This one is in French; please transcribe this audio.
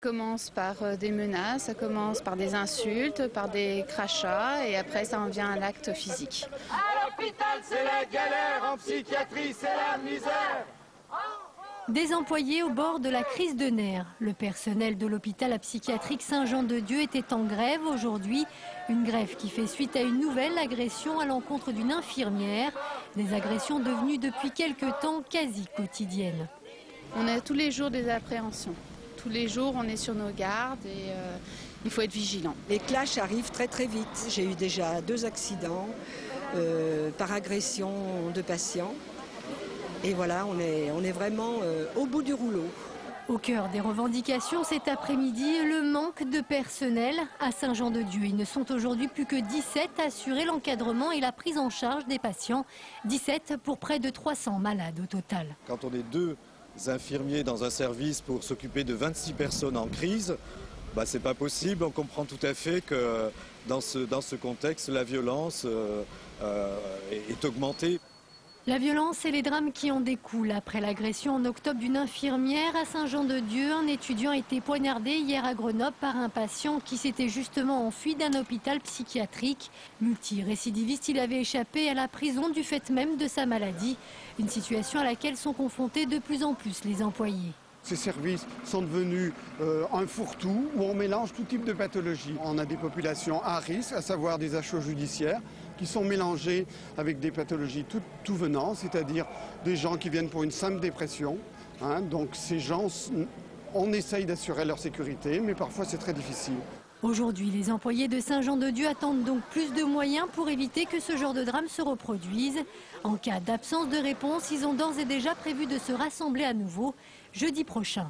Ça commence par des menaces, ça commence par des insultes, par des crachats et après ça en vient à l'acte physique. À l'hôpital, c'est la galère, en psychiatrie, c'est la misère. Des employés au bord de la crise de nerfs. Le personnel de l'hôpital psychiatrique Saint-Jean-de-Dieu était en grève aujourd'hui. Une grève qui fait suite à une nouvelle agression à l'encontre d'une infirmière. Des agressions devenues depuis quelque temps quasi quotidiennes. On a tous les jours des appréhensions. Tous les jours, on est sur nos gardes et il faut être vigilant. Les clashs arrivent très très vite. J'ai eu déjà 2 accidents par agression de patients. Et voilà, on est vraiment au bout du rouleau. Au cœur des revendications cet après-midi, le manque de personnel à Saint-Jean-de-Dieu. Ils ne sont aujourd'hui plus que 17 à assurer l'encadrement et la prise en charge des patients. 17 pour près de 300 malades au total. Quand on est 2 infirmiers dans un service pour s'occuper de 26 personnes en crise, c'est pas possible. On comprend tout à fait que dans ce contexte, la violence est augmentée. La violence et les drames qui en découlent. Après l'agression en octobre d'une infirmière à Saint-Jean-de-Dieu, un étudiant a été poignardé hier à Grenoble par un patient qui s'était justement enfui d'un hôpital psychiatrique. Multirécidiviste, il avait échappé à la prison du fait même de sa maladie. Une situation à laquelle sont confrontés de plus en plus les employés. Ces services sont devenus un fourre-tout où on mélange tout type de pathologies. On a des populations à risque, à savoir des achats judiciaires, qui sont mélangés avec des pathologies tout venant, c'est-à-dire des gens qui viennent pour une simple dépression. Donc ces gens, on essaye d'assurer leur sécurité, mais parfois c'est très difficile. Aujourd'hui, les employés de Saint-Jean-de-Dieu attendent donc plus de moyens pour éviter que ce genre de drame se reproduise. En cas d'absence de réponse, ils ont d'ores et déjà prévu de se rassembler à nouveau jeudi prochain.